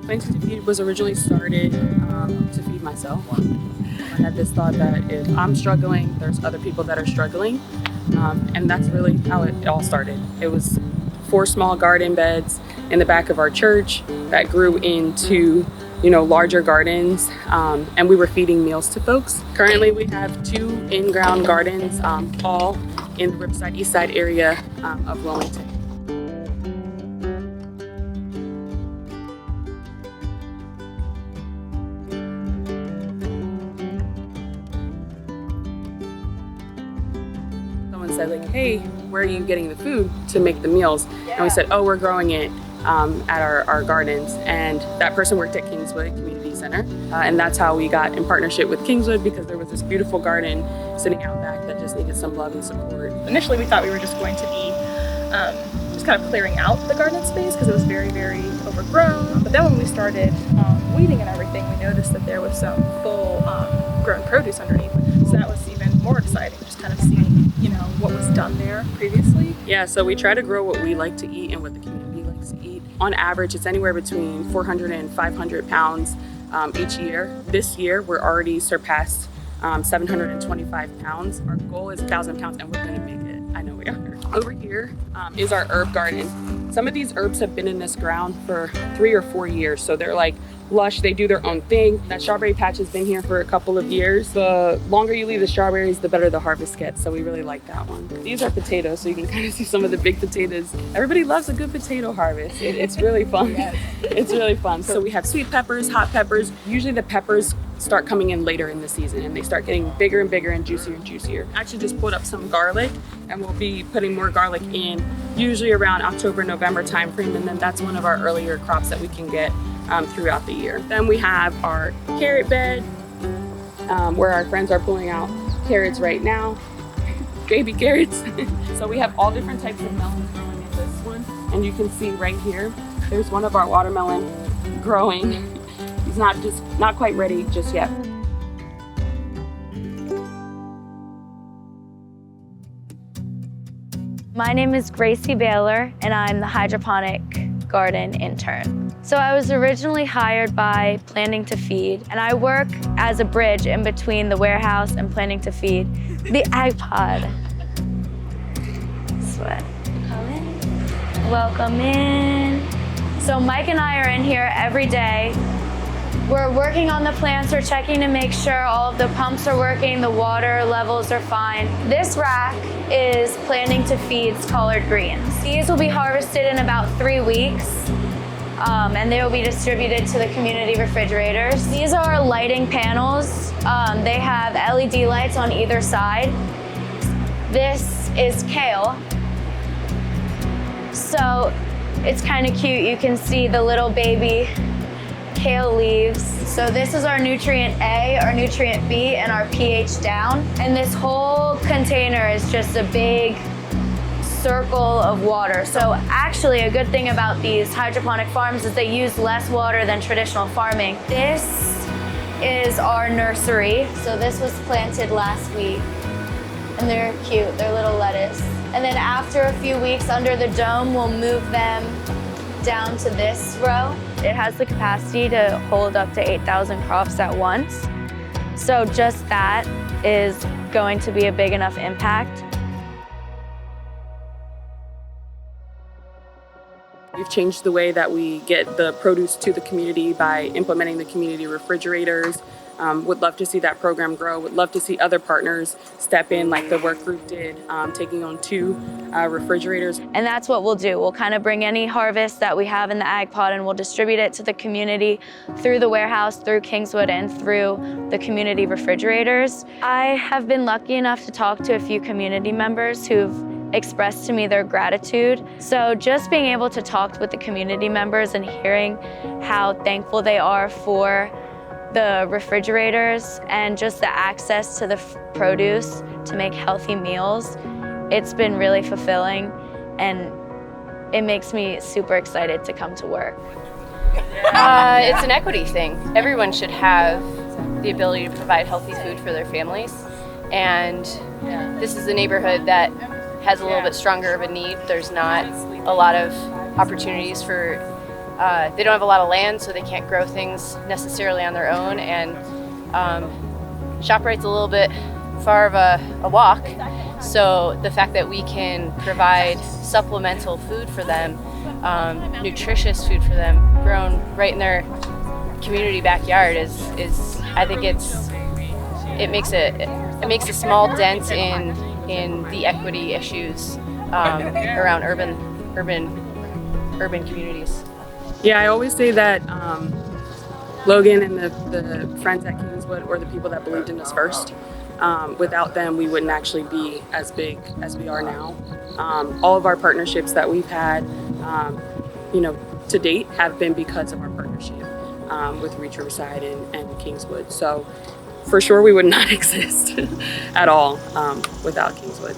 Planted to Feed was originally started to feed myself. I had this thought that if I'm struggling, there's other people that are struggling. And that's really how it all started. It was 4 small garden beds in the back of our church that grew into larger gardens, and we were feeding meals to folks. Currently we have 2 in-ground gardens, all in the Riverside East Side area of Wilmington. Someone said like, hey, where are you getting the food to make the meals? And we said, oh, we're growing it at our gardens. And that person worked at Kingswood Community Center. And that's how we got in partnership with Kingswood, because there was this beautiful garden sitting out back that just needed some love and support. Initially we thought we were just going to be just kind of clearing out the garden space because it was very, very overgrown. But then when we started weeding and everything, we noticed that there was some full grown produce underneath. So that was even more exciting, just kind of seeing what was done there previously. Yeah, so we try to grow what we like to eat and what the community likes to eat. On average, it's anywhere between 400 and 500 pounds each year. This year, we're already surpassed 725 pounds. Our goal is 1,000 pounds, and we're gonna make it. I know we are. Over here is our herb garden. Some of these herbs have been in this ground for 3 or 4 years, so they're like lush, they do their own thing. That strawberry patch has been here for a couple of years. The longer you leave the strawberries, the better the harvest gets, so we really like that one. These are potatoes, so you can kind of see some of the big potatoes. Everybody loves a good potato harvest. It's really fun. Yes. It's really fun. So we have sweet peppers, hot peppers. Usually the peppers start coming in later in the season, and they start getting bigger and bigger and juicier and juicier. Actually just pulled up some garlic, and we'll be putting more garlic in usually around October, November time frame, and then that's one of our earlier crops that we can get throughout the year. Then we have our carrot bed, where our friends are pulling out carrots right now, baby carrots. So we have all different types of melons growing in this one, and you can see right here, there's one of our watermelon growing. He's not quite ready just yet. My name is Gracie Baylor, and I'm the hydroponic garden intern. So I was originally hired by Planting to Feed, and I work as a bridge in between the warehouse and Planting to Feed, the ag pod. Sweat. Come in. Welcome in. So Mike and I are in here every day. We're working on the plants, we're checking to make sure all of the pumps are working, the water levels are fine. This rack is Planting to Feed's collard greens. These will be harvested in about 3 weeks, and they will be distributed to the community refrigerators. These are lighting panels. They have LED lights on either side. This is kale. So it's kind of cute. You can see the little baby kale leaves. So this is our nutrient A, our nutrient B, and our pH down. And this whole container is just a big circle of water. So actually a good thing about these hydroponic farms is they use less water than traditional farming. This is our nursery. So this was planted last week, and they're cute, they're little lettuce. And then after a few weeks under the dome, we'll move them down to this row. It has the capacity to hold up to 8,000 crops at once. So just that is going to be a big enough impact. We've changed the way that we get the produce to the community by implementing the community refrigerators. Would love to see that program grow. Would love to see other partners step in like the WRK Group did, taking on 2 refrigerators. And that's what we'll do. We'll kind of bring any harvest that we have in the ag pod and we'll distribute it to the community through the warehouse, through Kingswood, and through the community refrigerators. I have been lucky enough to talk to a few community members who've expressed to me their gratitude. So just being able to talk with the community members and hearing how thankful they are for the refrigerators and just the access to the produce to make healthy meals, it's been really fulfilling, and it makes me super excited to come to work. It's an equity thing. Everyone should have the ability to provide healthy food for their families, and this is a neighborhood that has a little bit stronger of a need. There's not a lot of opportunities for they don't have a lot of land, so they can't grow things necessarily on their own. And ShopRite's a little bit far of a walk. So the fact that we can provide supplemental food for them, nutritious food for them, grown right in their community backyard is I think it makes a small dent in the equity issues around urban communities. Yeah, I always say that Logan and the friends at Kingswood were the people that believed in us first. Without them, we wouldn't actually be as big as we are now. All of our partnerships that we've had, to date, have been because of our partnership with Reach Riverside and Kingswood. So, for sure, we would not exist at all without Kingswood.